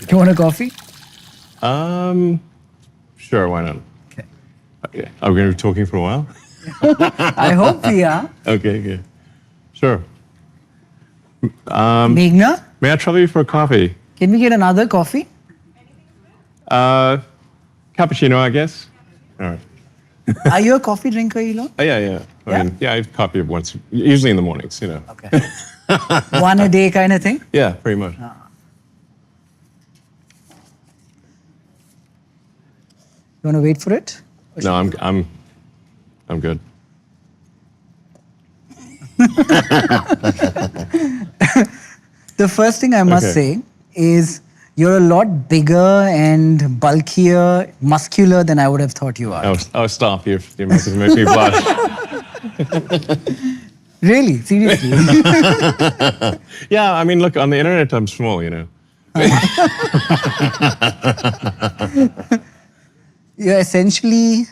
you want a coffee? Sure, why not? Okay. Are we going to be talking for a while? I hope we are. Okay. Sure. Meghna, May I trouble you for a coffee? can we get another coffee? Cappuccino, I guess. All right. Are you a coffee drinker, Elon? Yeah. I mean, I have coffee once, usually in the mornings, you know. Okay. One a day kind of thing? Yeah, pretty much. You want to wait for it? No, I'm good. The first thing I must say is you're a lot bigger and bulkier, muscular than I would have thought you are. I'll stop you if you make me blush. Really? Seriously? Yeah, I mean, look, on the internet, I'm small, you know. You're essentially,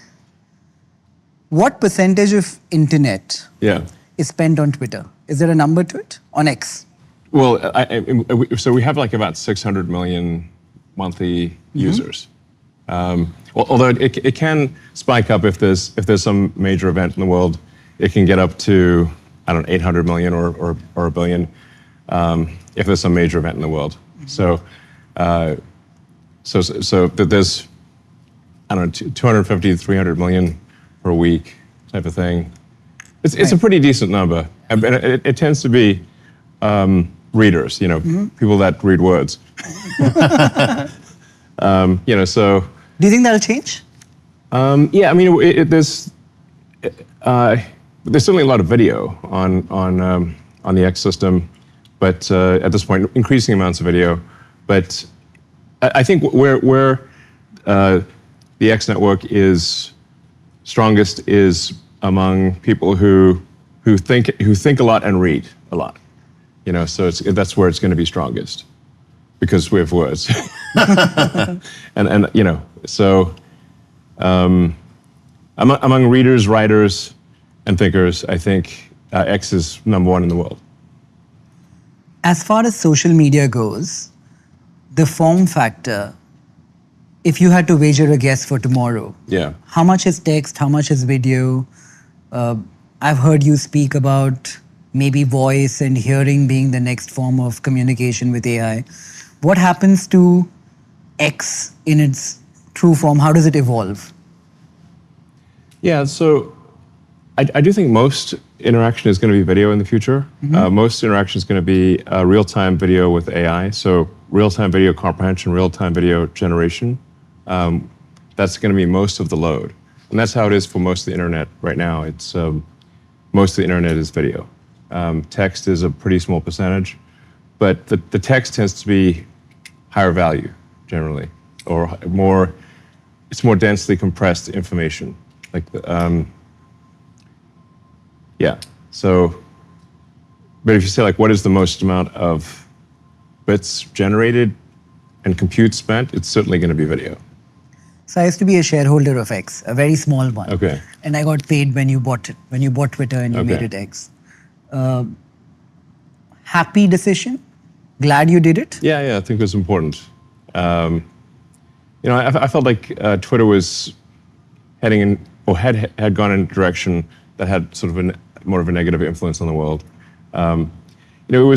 what percentage of internet Yeah. is spent on Twitter? Is there a number to it? On X? Well, so we have like about 600 million monthly users. Although it can spike up if there's some major event in the world, it can get up to, I don't know, 800 million or a billion if there's some major event in the world. So there's, I don't know, 250 to 300 million per week type of thing. It's a pretty decent number, and it tends to be readers, you know, people that read words. You know, so. Do you think that'll change? Yeah, I mean, there's certainly a lot of video on the X system, but at this point, increasing amounts of video. But I think where the X network is strongest is among people who think a lot and read a lot. You know, so that's where it's going to be strongest, because we have words. and you know, so among readers, writers, and thinkers, I think X is number one in the world. As far as social media goes, the form factor, if you had to wager a guess for tomorrow, Yeah. how much is text, how much is video? I've heard you speak about maybe voice and hearing being the next form of communication with AI. What happens to X in its true form? How does it evolve? Yeah, so I do think most interaction is going to be video in the future. Most interaction is going to be real-time video with AI. So real-time video comprehension, real-time video generation. That's going to be most of the load. And that's how it is for most of the internet right now. It's most of the internet is video. Text is a pretty small percentage, but the text tends to be higher value generally, or it's more densely compressed information. Like, yeah. So, but if you say like, what is the most amount of bits generated and compute spent, it's certainly going to be video. So I used to be a shareholder of X, a very small one. Okay. And I got paid when you bought it, when you bought Twitter and you made it X. Happy decision? Glad you did it? Yeah, I think it was important. You know, I felt like Twitter was heading in, or had gone in a direction that had sort of more of a negative influence on the world. You know,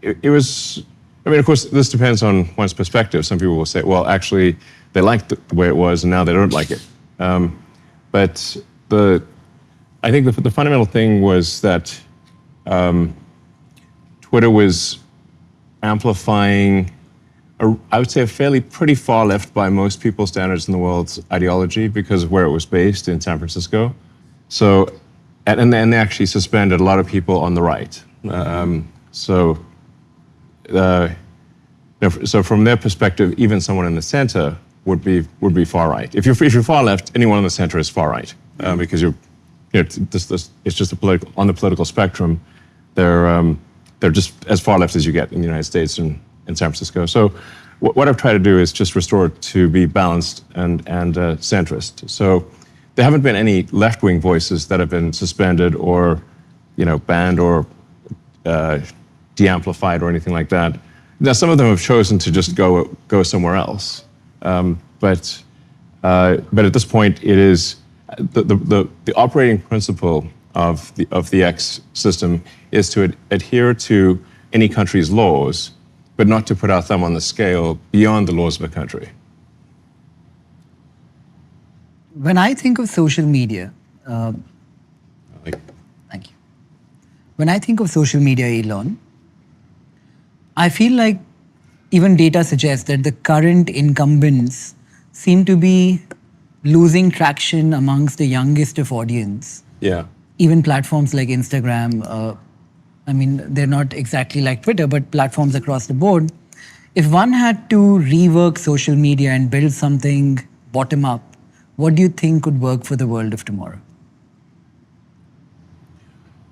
it was. I mean, of course, this depends on one's perspective. Some people will say, well, actually, they liked the way it was, and now they don't like it. But I think the fundamental thing was that Twitter was amplifying, I would say, a pretty far left by most people's standards in the world's ideology because of where it was based in San Francisco. So, and they actually suspended a lot of people on the right. So from their perspective, even someone in the center would be far right. If you're far left, anyone in the center is far right because it's just on the political spectrum. They're just as far left as you get in the United States and in San Francisco. So what I've tried to do is just restore it to be balanced and centrist. So there haven't been any left-wing voices that have been suspended or banned or de-amplified or anything like that. Now, some of them have chosen to just go somewhere else, but at this point, it is the operating principle of the X system is to adhere to any country's laws, but not to put our thumb on the scale beyond the laws of a country. When I think of social media, thank you. When I think of social media, Elon, I feel like even data suggests that the current incumbents seem to be losing traction amongst the youngest of audience. Yeah. Even platforms like Instagram, I mean, they're not exactly like Twitter, but platforms across the board. If one had to rework social media and build something bottom up, what do you think would work for the world of tomorrow?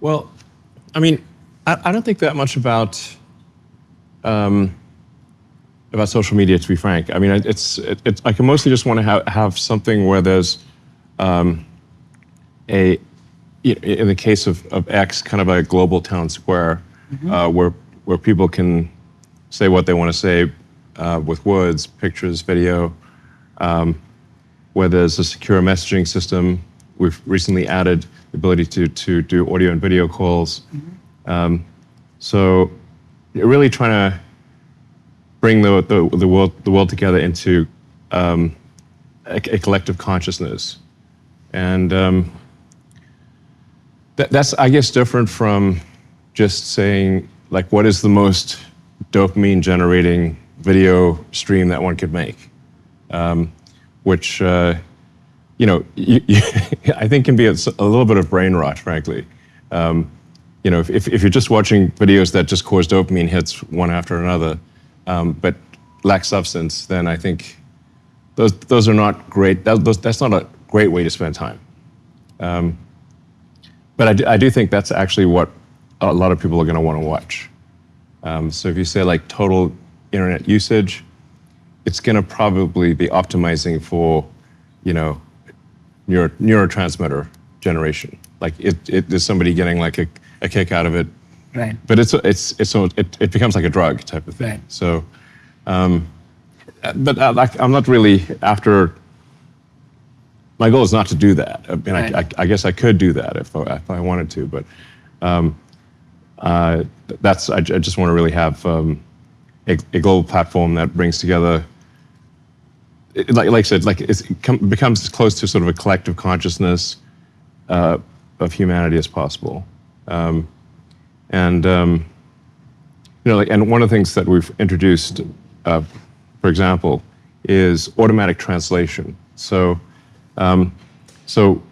Well, I mean, I don't think that much about social media, to be frank. I mean, it's I can mostly just want to have something where there's in the case of X, kind of a global town square, where people can say what they want to say with words, pictures, video, where there's a secure messaging system. We've recently added the ability to do audio and video calls. So you're really trying to bring the world together into a collective consciousness. And that's, I guess, different from just saying, like, what is the most dopamine generating video stream that one could make, which I think can be a little bit of brain rot, frankly. If you're just watching videos that just cause dopamine hits one after another, but lack substance, then I think those are not great. That's not a great way to spend time. But I do think that's actually what a lot of people are going to want to watch. So if you say like total internet usage, it's going to probably be optimizing for, neurotransmitter generation. Like there's somebody getting like a kick out of it. Right. But it becomes like a drug type of thing. Right. So, but I'm not really after. My goal is not to do that. I mean, Right. I guess I could do that if I wanted to, but I just want to really have a global platform that brings together. Like I said, like it becomes as close to sort of a collective consciousness of humanity as possible. And one of the things that we've introduced, for example, is automatic translation. So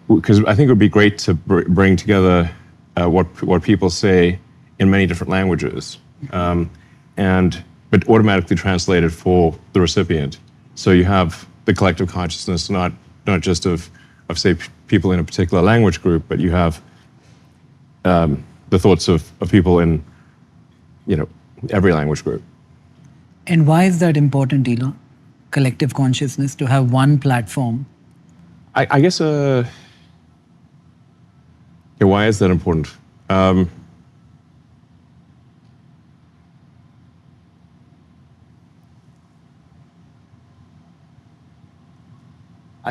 because I think it would be great to bring together what people say in many different languages, but automatically translated for the recipient. So you have the collective consciousness, not just of say people in a particular language group, but you have the thoughts of people in every language group. And why is that important, Elon? Collective consciousness, to have one platform. I guess, why is that important?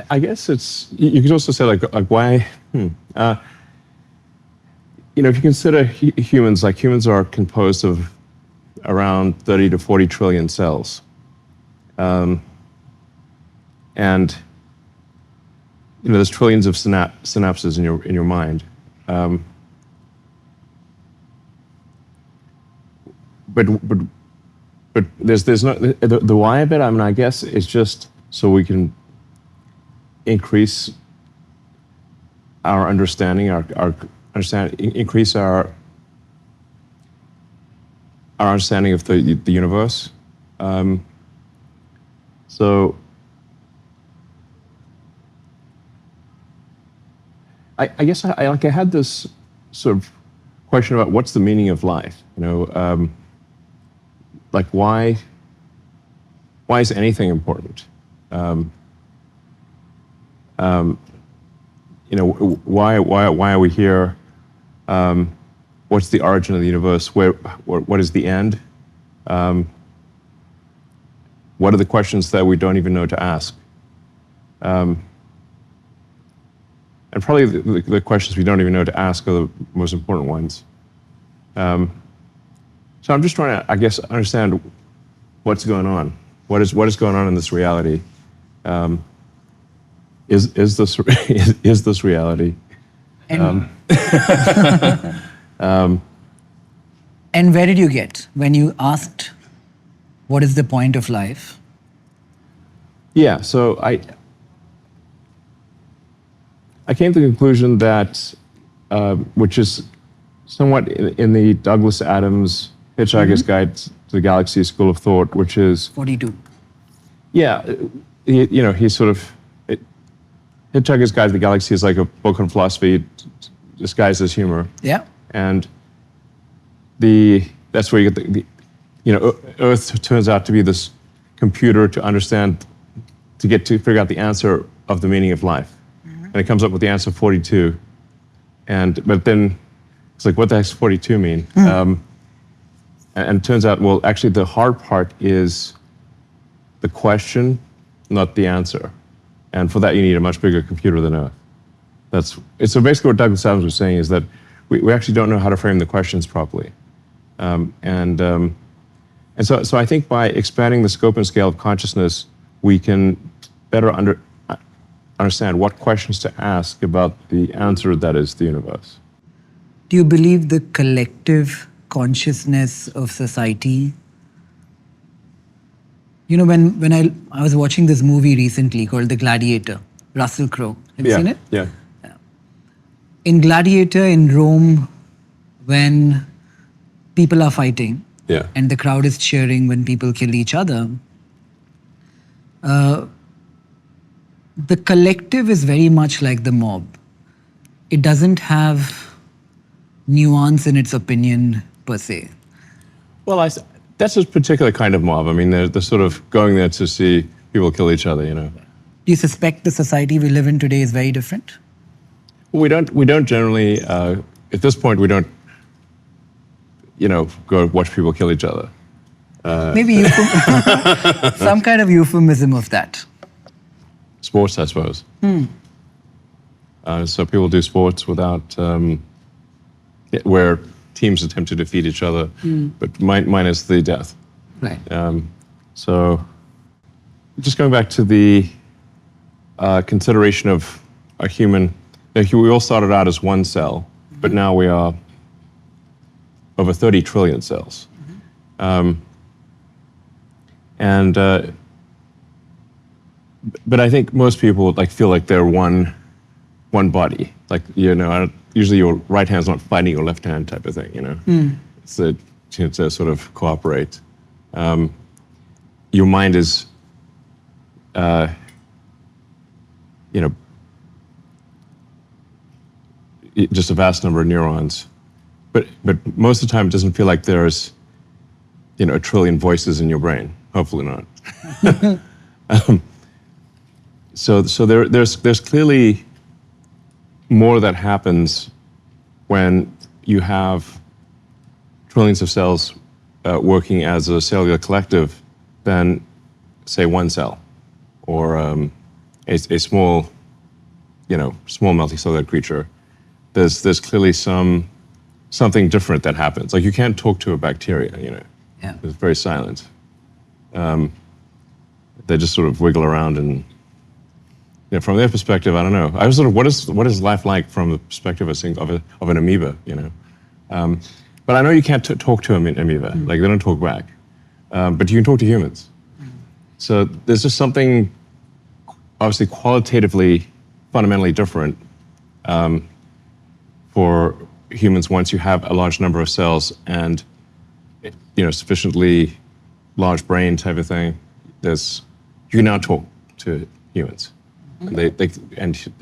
I guess it's, you could also say like why, if you consider humans are composed of around 30 to 40 trillion cells. And there's trillions of synapses in your mind. But there's no the why of it. I mean, I guess it's just so we can increase our understanding, increase our understanding of the universe. So I guess I had this sort of question about what's the meaning of life. Like why is anything important? Why are we here? What's the origin of the universe? What is the end? what are the questions that we don't even know to ask? And probably the questions we don't even know to ask are the most important ones. So I'm just trying to, I guess, understand what's going on. What is going on in this reality? Is this reality? And, and where did you get when you asked, what is the point of life? Yeah, so I came to the conclusion that, which is somewhat in the Douglas Adams Hitchhiker's Guide to the Galaxy school of thought, which is 42. Yeah, he's sort of Hitchhiker's Guide to the Galaxy is like a book on philosophy disguised as humor. Yeah, and that's where you get the Earth turns out to be this computer to understand, to figure out the answer of the meaning of life. And it comes up with the answer 42. But then it's like, what the heck's 42 mean? And it turns out, well, actually the hard part is the question, not the answer. And for that, you need a much bigger computer than Earth. So basically what Douglas Adams was saying is that we actually don't know how to frame the questions properly. And so I think by expanding the scope and scale of consciousness, we can better understand what questions to ask about the answer that is the universe. Do you believe the collective consciousness of society? When I was watching this movie recently called The Gladiator, Russell Crowe. Have you seen it? Yeah. In Gladiator in Rome, when people are fighting and the crowd is cheering when people kill each other, the collective is very much like the mob. It doesn't have nuance in its opinion per se. Well, that's a particular kind of mob. I mean, they're sort of going there to see people kill each other, Do you suspect the society we live in today is very different? We don't generally, at this point, we don't, go watch people kill each other. Maybe some kind of euphemism of that. Sports, I suppose. So people do sports without, where teams attempt to defeat each other, but minus the death. Right. So just going back to the consideration of a human, we all started out as one cell, but now we are over 30 trillion cells. But I think most people feel like they're one body. Usually your right hand's not fighting your left hand type of thing, It's to sort of cooperate. Your mind is, just a vast number of neurons. But most of the time it doesn't feel like there's, a trillion voices in your brain. Hopefully not. So there's clearly more that happens when you have trillions of cells working as a cellular collective than, say, one cell or a small, small multicellular creature. There's clearly something different that happens. Like you can't talk to a bacteria, Yeah. It's very silent. They just sort of wiggle around and. From their perspective, I don't know. I was sort of, what is life like from the perspective of an amoeba, But I know you can't talk to an amoeba. They don't talk back. But you can talk to humans. So there's just something obviously qualitatively, fundamentally different for humans once you have a large number of cells and, sufficiently large brain type of thing. You can now talk to humans. They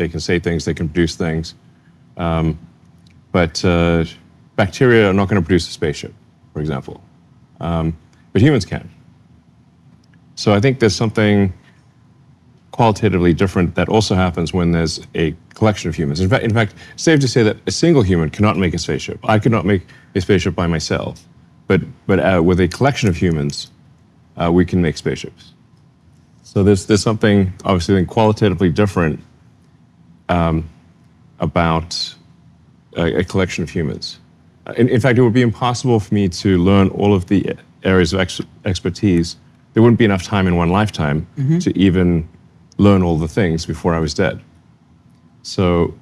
can say things, they can produce things, but bacteria are not going to produce a spaceship, for example, but humans can. So I think there's something qualitatively different that also happens when there's a collection of humans. In fact, it's safe to say that a single human cannot make a spaceship. I could not make a spaceship by myself, but with a collection of humans, we can make spaceships. So there's something obviously qualitatively different about a collection of humans. In fact, it would be impossible for me to learn all of the areas of expertise. There wouldn't be enough time in one lifetime to even learn all the things before I was dead. So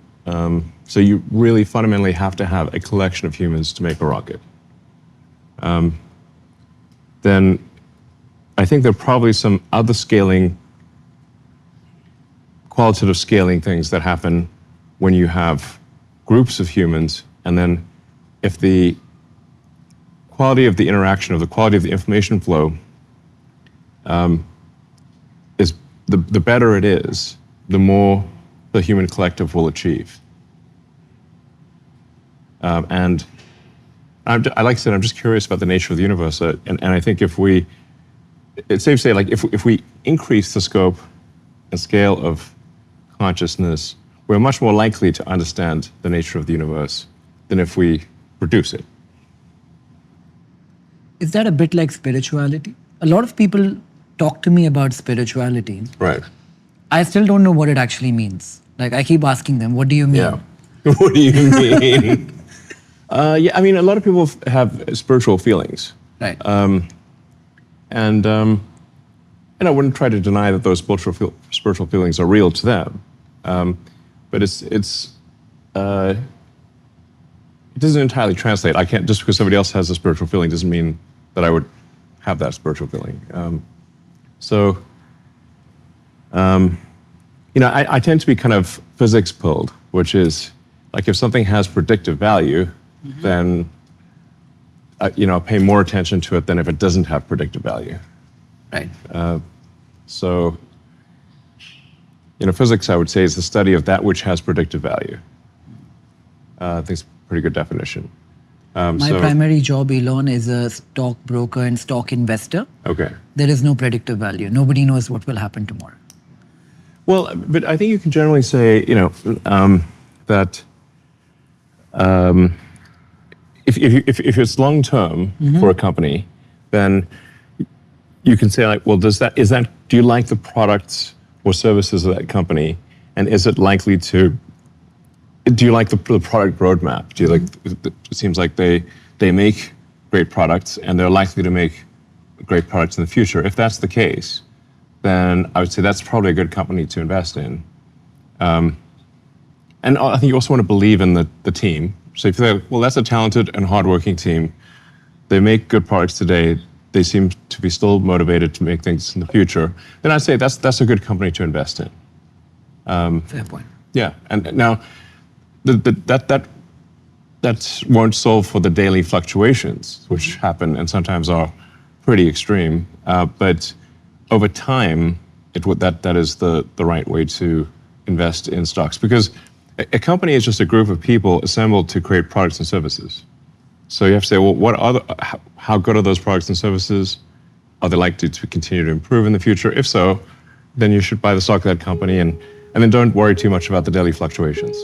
you really fundamentally have to have a collection of humans to make a rocket. Then I think there are probably some other qualitative scaling things that happen when you have groups of humans, and then if the quality of the interaction, of the quality of the information flow is the better it is, the more the human collective will achieve. And like I said, I'm just curious about the nature of the universe, and I think it's safe to say, like if we increase the scope and scale of consciousness, we're much more likely to understand the nature of the universe than if we reduce it. Is that a bit like spirituality? A lot of people talk to me about spirituality. Right. I still don't know what it actually means. Like, I keep asking them, what do you mean? Yeah. What do you mean? Yeah, I mean, a lot of people have spiritual feelings. Right. And I wouldn't try to deny that those spiritual feelings are real to them. But it doesn't entirely translate. I can't, just because somebody else has a spiritual feeling doesn't mean that I would have that spiritual feeling. I tend to be kind of physics pulled, which is like if something has predictive value, then pay more attention to it than if it doesn't have predictive value. Right. Physics, I would say, is the study of that which has predictive value. I think it's a pretty good definition. My primary job, Elon, is a stock broker and stock investor. Okay. There is no predictive value. Nobody knows what will happen tomorrow. Well, but I think you can generally say, that if it's long term for a company, then you can say, like, well, do you like the products or services of that company, and is it likely to? Do you like the product roadmap? Do you like? It seems like they make great products, and they're likely to make great products in the future. If that's the case, then I would say that's probably a good company to invest in. And I think you also want to believe in the team. So if you're like, well, that's a talented and hardworking team. They make good products today. They seem to be still motivated to make things in the future. Then I'd say that's a good company to invest in. Fair point. Yeah, and now that won't solve for the daily fluctuations, which happen and sometimes are pretty extreme. But over time, that is the right way to invest in stocks, because a company is just a group of people assembled to create products and services. So you have to say, well, how good are those products and services? Are they likely to continue to improve in the future? If so, then you should buy the stock of that company, and then don't worry too much about the daily fluctuations.